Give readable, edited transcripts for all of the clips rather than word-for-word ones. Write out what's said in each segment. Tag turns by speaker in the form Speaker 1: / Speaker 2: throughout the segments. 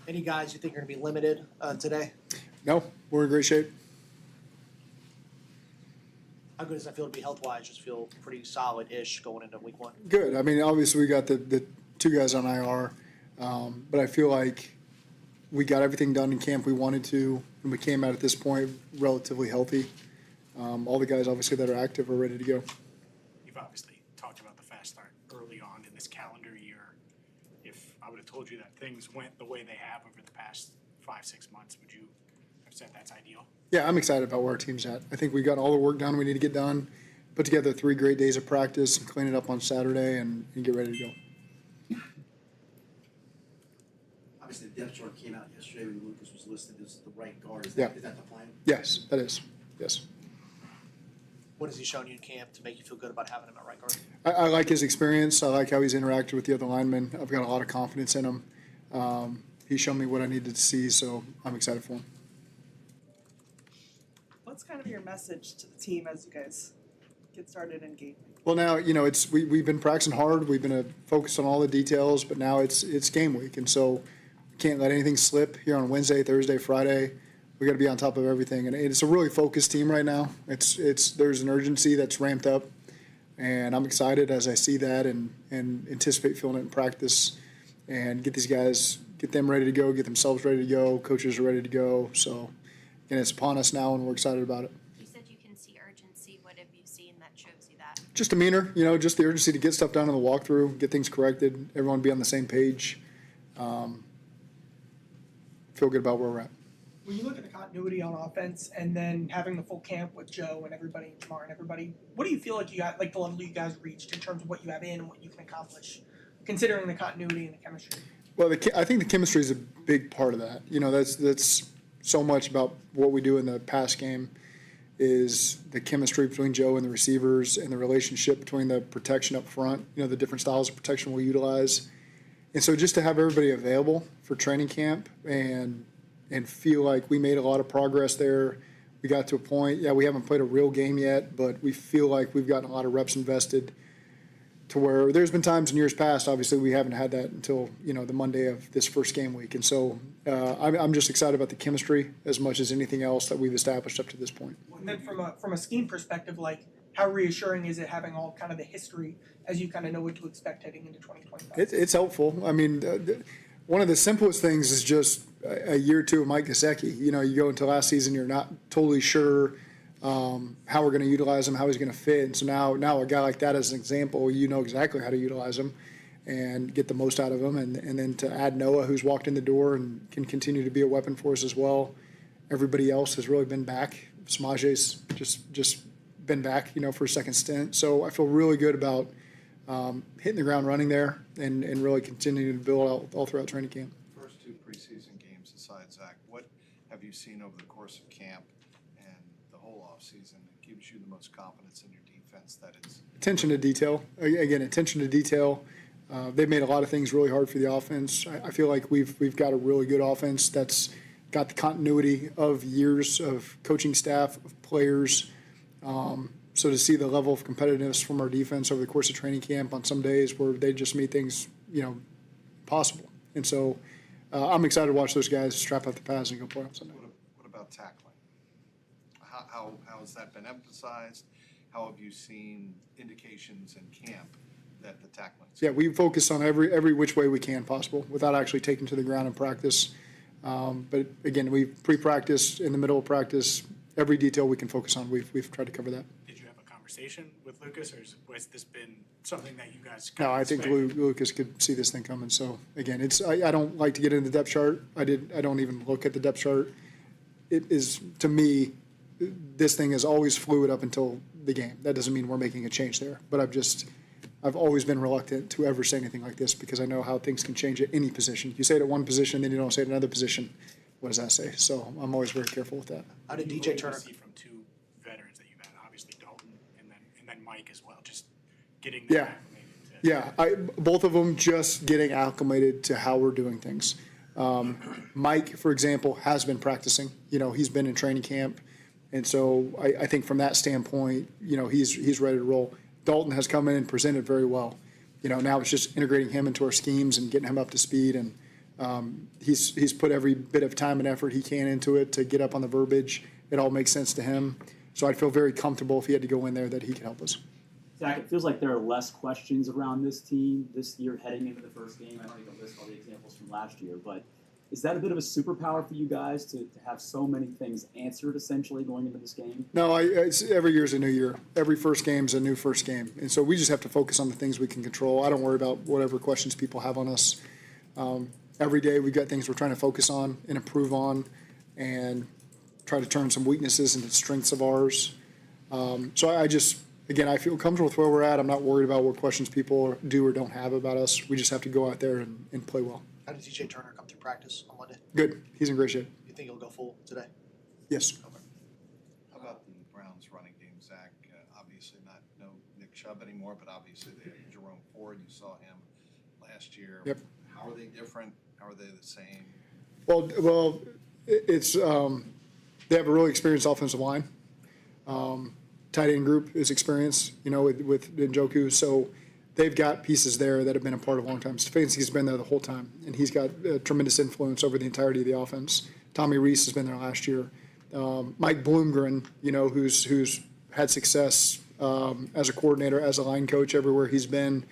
Speaker 1: Any guys you think are going to be limited today?
Speaker 2: No, we're in great shape.
Speaker 1: How good does that feel to be health-wise? Just feel pretty solid-ish going into week one?
Speaker 2: Good. I mean, obviously we got the two guys on IR, but I feel like we got everything done in camp we wanted to, and we came out at this point relatively healthy. All the guys, obviously, that are active are ready to go.
Speaker 3: You've obviously talked about the fast start early on in this calendar year. If I would have told you that things went the way they have over the past 5-6 months, would you have said that's ideal?
Speaker 2: Yeah, I'm excited about where our team's at. I think we got all the work done we need to get done, put together 3 great days of practice, and clean it up on Saturday and get ready to go.
Speaker 4: Obviously, the depth chart came out yesterday when Lucas was listed as the right guard. Is
Speaker 2: Yeah.
Speaker 4: that the plan?
Speaker 2: Yes, that is. Yes.
Speaker 1: What has he shown you in camp to make you feel good about having him at right guard?
Speaker 2: I like his experience. I like how he's interacted with the other linemen. I've got a lot of confidence in him. He's shown me what I needed to see, so I'm excited for him.
Speaker 5: What's kind of your message to the team as you guys get started in game week?
Speaker 2: Well, now, we've been practicing hard. We've been focused on all the details, but now it's game week, and so we can't let anything slip here on Wednesday, Thursday, Friday. We got to be on top of everything, and it's a really focused team right now. There's an urgency that's ramped up, and I'm excited as I see that and anticipate feeling it in practice, and get these guys, get them ready to go, get themselves ready to go. Coaches are ready to go. So, again, it's upon us now, and we're excited about it.
Speaker 6: You said you can see urgency. What have you seen that shows you that?
Speaker 2: Just demeanor, just the urgency to get stuff done in the walkthrough, get things corrected, everyone be on the same page. Feel good about where we're at.
Speaker 7: When you look at the continuity on offense and then having the full camp with Joe and everybody and Jamar and everybody, what do you feel like you got, like the level you guys reached in terms of what you have in and what you can accomplish, considering the continuity and the chemistry?
Speaker 2: Well, I think the chemistry is a big part of that. That's so much about what we do in the pass game is the chemistry between Joe and the receivers and the relationship between the protection up front, the different styles of protection we'll utilize. And so just to have everybody available for training camp and feel like we made a lot of progress there. We got to a point, we haven't played a real game yet, but we feel like we've gotten a lot of reps invested to where there's been times in years past, obviously we haven't had that until, the Monday of this first game week. And so I'm just excited about the chemistry as much as anything else that we've established up to this point.
Speaker 7: And then from a scheme perspective, like how reassuring is it having all kind of the history as you kind of know what to expect heading into 2025?
Speaker 2: It's helpful. I mean, one of the simplest things is just a year or two of Mike Gesicki. You go into last season, you're not totally sure how we're going to utilize him, how he's going to fit. And so now a guy like that as an example, exactly how to utilize him and get the most out of him. And then to add Noah, who's walked in the door and can continue to be a weapon for us as well. Everybody else has really been back. Samaje's just been back, for a second stint. So I feel really good about hitting the ground running there and really continuing to build out all throughout training camp.
Speaker 8: First 2 preseason games aside, Zach, what have you seen over the course of camp and the whole offseason that gives you the most confidence in your defense that is?
Speaker 2: Attention to detail. Again, attention to detail. They've made a lot of things really hard for the offense. I feel like we've got a really good offense that's got the continuity of years of coaching staff, of players. So to see the level of competitiveness from our defense over the course of training camp on some days where they just made things, possible. And so I'm excited to watch those guys strap out the pads and go play on Sunday.
Speaker 8: What about tackling? How has that been emphasized? How have you seen indications in camp that the tackling?
Speaker 2: Yeah, we focus on every which way we can possible without actually taking to the ground in practice. But again, we pre-practice, in the middle of practice, every detail we can focus on. We've tried to cover that.
Speaker 3: Did you have a conversation with Lucas, or has this been something that you guys?
Speaker 2: No, I think Lucas could see this thing coming. So again, I don't like to get into the depth chart. I don't even look at the depth chart. It is, to me, this thing is always fluid up until the game. That doesn't mean we're making a change there, but I've always been reluctant to ever say anything like this because I know how things can change at any position. You say it at one position, then you don't say it at another position. What does that say? So I'm always very careful with that.
Speaker 1: How did DJ Turner?
Speaker 3: See from 2 veterans that you've had, obviously Dalton and then Mike as well, just getting them acclimated to.
Speaker 2: Both of them just getting acclimated to how we're doing things. Mike, for example, has been practicing. He's been in training camp, and so I think from that standpoint, he's ready to roll. Dalton has come in and presented very well. Now it's just integrating him into our schemes and getting him up to speed and He's put every bit of time and effort he can into it to get up on the verbiage. It all makes sense to him. So I'd feel very comfortable if he had to go in there that he could help us.
Speaker 9: Zach, it feels like there are less questions around this team this year heading into the first game. I don't need to list all the examples from last year, but is that a bit of a superpower for you guys to have so many things answered essentially going into this game?
Speaker 2: No, it's every year's a new year. Every first game's a new first game. And so we just have to focus on the things we can control. I don't worry about whatever questions people have on us. Every day we've got things we're trying to focus on and improve on and try to turn some weaknesses into strengths of ours. So I just, again, I feel comfortable with where we're at. I'm not worried about what questions people do or don't have about us. We just have to go out there and play well.
Speaker 1: How did DJ Turner come through practice on Monday?
Speaker 2: Good. He's in great shape.
Speaker 1: You think he'll go full today?
Speaker 2: Yes.
Speaker 8: How about the Browns running game, Zach? Obviously no Nick Chubb anymore, but obviously they have Jerome Ford. You saw him last year.
Speaker 2: Yep.
Speaker 8: How are they different? How are they the same?
Speaker 2: Well, it's they have a really experienced offensive line. Tight end group is experienced, with Njoku. So they've got pieces there that have been a part of a long time. Stefanski's been there the whole time, and he's got tremendous influence over the entirety of the offense. Tommy Reese has been there last year. Mike Bloomgren, who's had success as a coordinator, as a line coach everywhere he's been.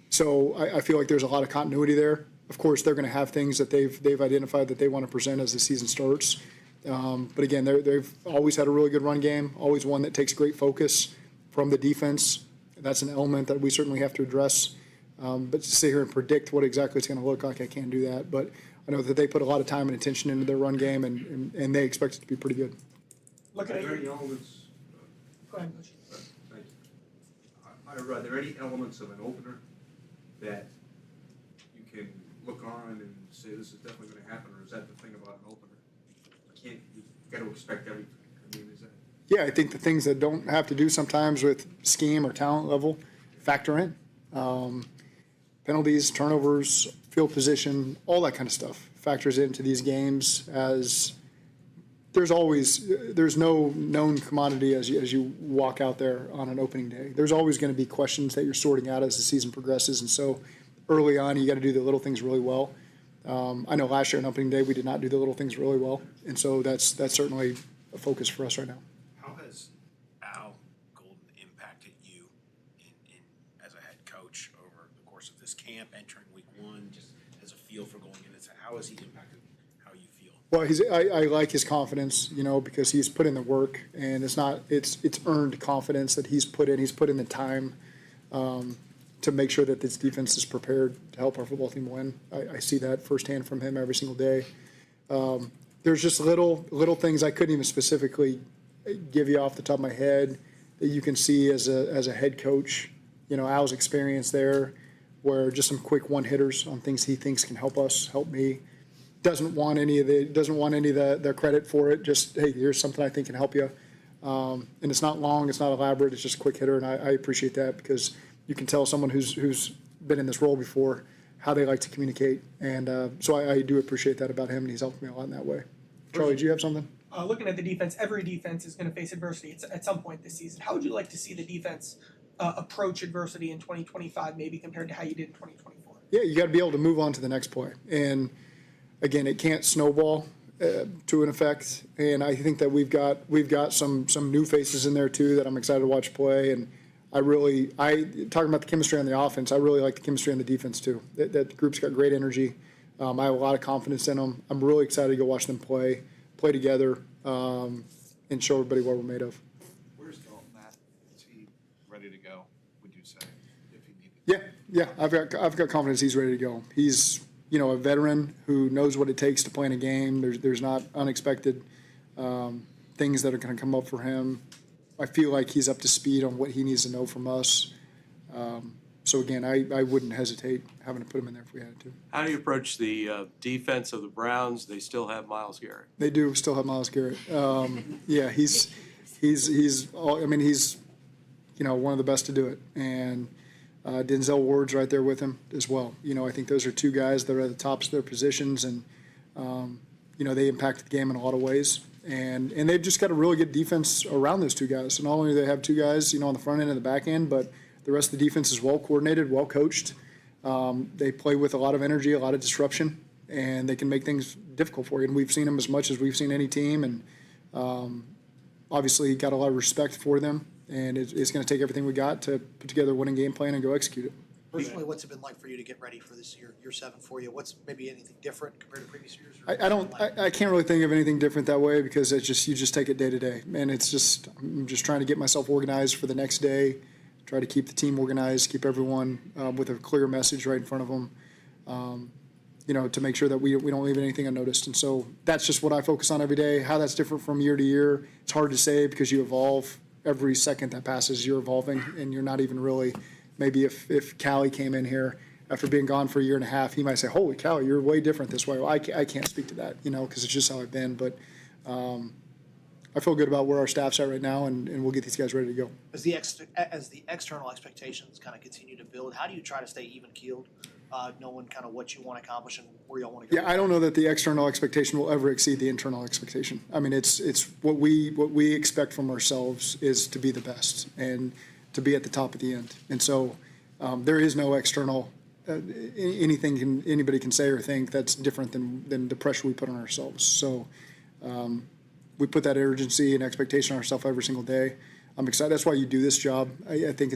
Speaker 2: So I feel like there's a lot of continuity there. Of course, they're going to have things that they've identified that they want to present as the season starts. But again, they've always had a really good run game, always one that takes great focus from the defense. That's an element that we certainly have to address. But to sit here and predict what exactly it's going to look like, I can't do that. But I know that they put a lot of time and attention into their run game, and they expect it to be pretty good.
Speaker 7: Looking at
Speaker 10: Are there any
Speaker 7: you.
Speaker 10: elements,
Speaker 7: Go ahead, Coach.
Speaker 10: thank you. Are there any elements of an opener that you can look on and say this is definitely gonna happen, or is that the thing about an opener? You've gotta expect everything. I mean, is that?
Speaker 2: Yeah, I think the things that don't have to do sometimes with scheme or talent level factor in. Penalties, turnovers, field position, all that kind of stuff factors into these games as there's no known commodity as you walk out there on an opening day. There's always going to be questions that you're sorting out as the season progresses, and so early on you got to do the little things really well. I know last year on opening day we did not do the little things really well, and so that's certainly a focus for us right now.
Speaker 11: How has Al Golden impacted you in as a head coach over the course of this camp, entering week one, just as a feel for going in? How has he impacted how you feel?
Speaker 2: Well, I like his confidence, because he's put in the work, and it's earned confidence that he's put in. He's put in the time to make sure that this defense is prepared to help our football team win. I see that firsthand from him every single day. There's just little things I couldn't even specifically give you off the top of my head that you can see as a head coach. Al's experience there, where just some quick one-hitters on things he thinks can help us, help me. Doesn't want any of the credit for it. Just, hey, here's something I think can help you. And it's not long, it's not elaborate, it's just a quick hitter, and I appreciate that because you can tell someone who's been in this role before how they like to communicate. And so I do appreciate that about him, and he's helped me a lot in that way. Charlie, do you have something?
Speaker 7: Looking at the defense, every defense is going to face adversity at some point this season. How would you like to see the defense approach adversity in 2025, maybe compared to how you did in 2024?
Speaker 2: Yeah, you got to be able to move on to the next play. And again, it can't snowball to an effect. And I think that we've got some new faces in there too that I'm excited to watch play. And talking about the chemistry on the offense, I really like the chemistry on the defense too. That group's got great energy. I have a lot of confidence in them. I'm really excited to go watch them play together, and show everybody what we're made of.
Speaker 8: Where's Dalton at? Is he ready to go, would you say, if he needed?
Speaker 2: Yeah. I've got confidence he's ready to go. He's a veteran who knows what it takes to play in a game. There's not unexpected things that are going to come up for him. I feel like he's up to speed on what he needs to know from us. So again, I wouldn't hesitate having to put him in there if we had to.
Speaker 12: How do you approach the defense of the Browns? They still have Myles Garrett.
Speaker 2: They do still have Myles Garrett. Yeah, he's one of the best to do it, and Denzel Ward's right there with him as well. I think those are two guys that are at the tops of their positions, and they impact the game in a lot of ways. And they've just got a really good defense around those two guys. So not only do they have two guys, on the front end and the back end, but the rest of the defense is well coordinated, well coached. They play with a lot of energy, a lot of disruption, and they can make things difficult for you. And we've seen them as much as we've seen any team, and obviously got a lot of respect for them. And it's going to take everything we got to put together a winning game plan and go execute it.
Speaker 1: Personally, what's it been like for you to get ready for this year 7 for you? What's maybe anything different compared to previous years?
Speaker 2: I can't really think of anything different that way because it's just you just take it day to day, and I'm just trying to get myself organized for the next day, try to keep the team organized, keep everyone with a clear message right in front of them, to make sure that we don't leave anything unnoticed. And so that's just what I focus on every day. How that's different from year to year, it's hard to say because you evolve every second that passes. You're evolving, and you're not even really. Maybe if Callie came in here after being gone for a year and a half, he might say, "Holy cow, you're way different this way." Well, I can't speak to that, because it's just how I've been. But I feel good about where our staff's at right now, and we'll get these guys ready to go.
Speaker 1: As the external expectations kind of continue to build, how do you try to stay even keeled, knowing kind of what you want to accomplish and where you all want to go?
Speaker 2: Yeah, I don't know that the external expectation will ever exceed the internal expectation. I mean, it's what we expect from ourselves is to be the best and to be at the top at the end. And so there is no external anything anybody can say or think that's different than the pressure we put on ourselves. So we put that urgency and expectation on ourselves every single day. I'm excited. That's why you do this job. I think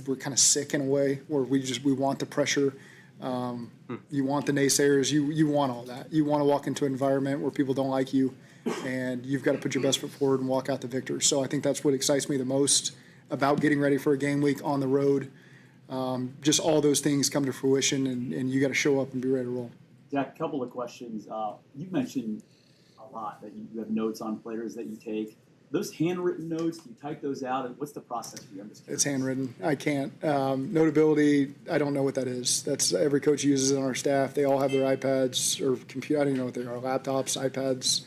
Speaker 2: we're kind of sick in a way where we want the pressure. You want the naysayers. You want all that. You want to walk into an environment where people don't like you, and you've got to put your best foot forward and walk out the victor. So I think that's what excites me the most about getting ready for a game week on the road. Just all those things come to fruition, and you got to show up and be ready to roll.
Speaker 9: Jack, a couple of questions. You mentioned a lot that you have notes on players that you take. Those handwritten notes, do you type those out? And what's the process for you? I'm just curious.
Speaker 2: It's handwritten. I can't. Notability, I don't know what that is. That's every coach uses it on our staff. They all have their iPads or computer. I don't even know what they are. Laptops, iPads,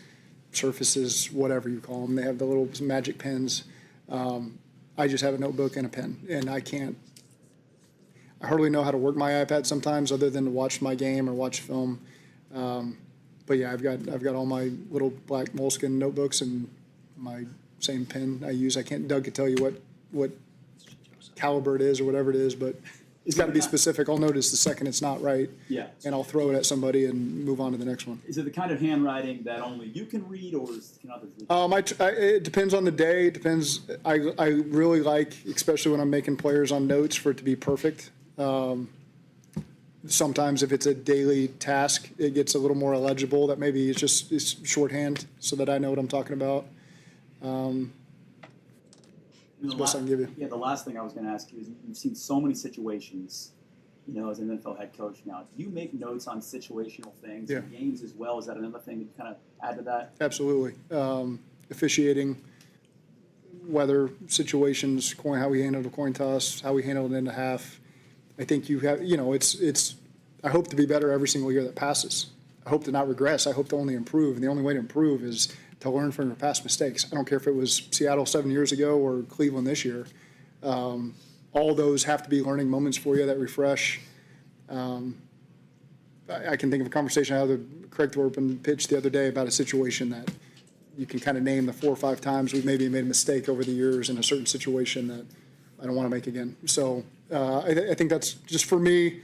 Speaker 2: Surfaces, whatever you call them. They have the little magic pens. I just have a notebook and a pen, and I hardly know how to work my iPad sometimes other than to watch my game or watch film. But yeah, I've got all my little black moleskin notebooks and my same pen I use. Doug could tell you what caliber it is or whatever it is, but it's got to be specific. I'll notice the second it's not right,
Speaker 9: Yeah.
Speaker 2: and I'll throw it at somebody and move on to the next one.
Speaker 9: Is it the kind of handwriting that only you can read, or can others read?
Speaker 2: It depends on the day. It depends. I really like, especially when I'm making players on notes, for it to be perfect. Sometimes if it's a daily task, it gets a little more illegible. That maybe it's shorthand so that I know what I'm talking about. That's the best I can give you.
Speaker 9: Yeah, the last thing I was going to ask you is you've seen so many situations, as an NFL head coach now. Do you make notes on situational things,
Speaker 2: Yeah.
Speaker 9: games as well? Is that another thing that you kind of add to that?
Speaker 2: Absolutely. Officiating, weather situations, how we handled a coin toss, how we handled it in the half. I think you have, I hope to be better every single year that passes. I hope to not regress. I hope to only improve. And the only way to improve is to learn from your past mistakes. I don't care if it was Seattle 7 years ago or Cleveland this year. All those have to be learning moments for you that refresh. I can think of a conversation I had with Craig Thorpe and pitch the other day about a situation that you can kind of name the 4 or 5 times we've maybe made a mistake over the years in a certain situation that I don't want to make again. So I think that's just for me.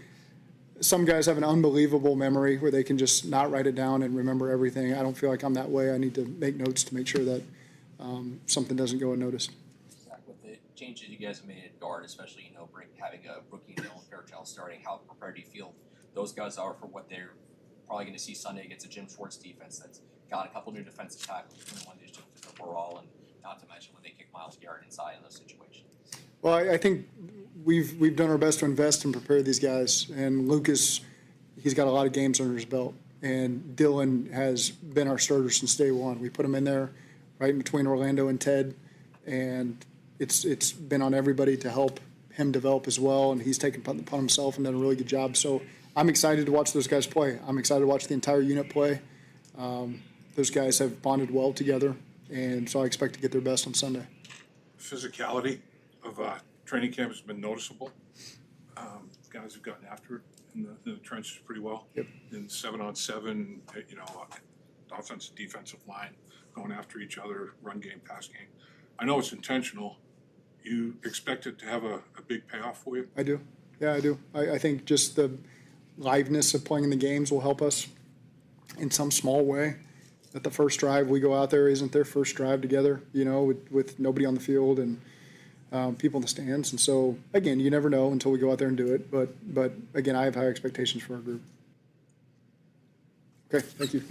Speaker 2: Some guys have an unbelievable memory where they can just not write it down and remember everything. I don't feel like I'm that way. I need to make notes to make sure that something doesn't go unnoticed.
Speaker 13: With the changes you guys have made at guard, especially having a rookie Dylan Fairchild starting, how prepared do you feel those guys are for what they're probably going to see Sunday against a Jim Schwartz defense that's got a couple new defensive tackles between one division overall, and not to mention when they kick Myles Garrett inside in those situations?
Speaker 2: Well, I think we've done our best to invest and prepare these guys. And Lucas, he's got a lot of games under his belt. And Dylan has been our starter since day one. We put him in there right in between Orlando and Ted. And it's been on everybody to help him develop as well. And he's taken it upon himself and done a really good job. So I'm excited to watch those guys play. I'm excited to watch the entire unit play. Those guys have bonded well together. And so I expect to get their best on Sunday.
Speaker 14: Physicality of training camp has been noticeable. Guys have gotten after it in the trenches pretty well.
Speaker 2: Yep.
Speaker 14: In 7-on-7, offensive, defensive line going after each other, run game, pass game. I know it's intentional. You expect it to have a big payoff for you?
Speaker 2: I do. Yeah, I do. I think just the liveness of playing in the games will help us. in some small way. That the first drive we go out there isn't their first drive together, with nobody on the field and people in the stands. And so, again, you never know until we go out there and do it. But again, I have high expectations for our group. Okay, thank you.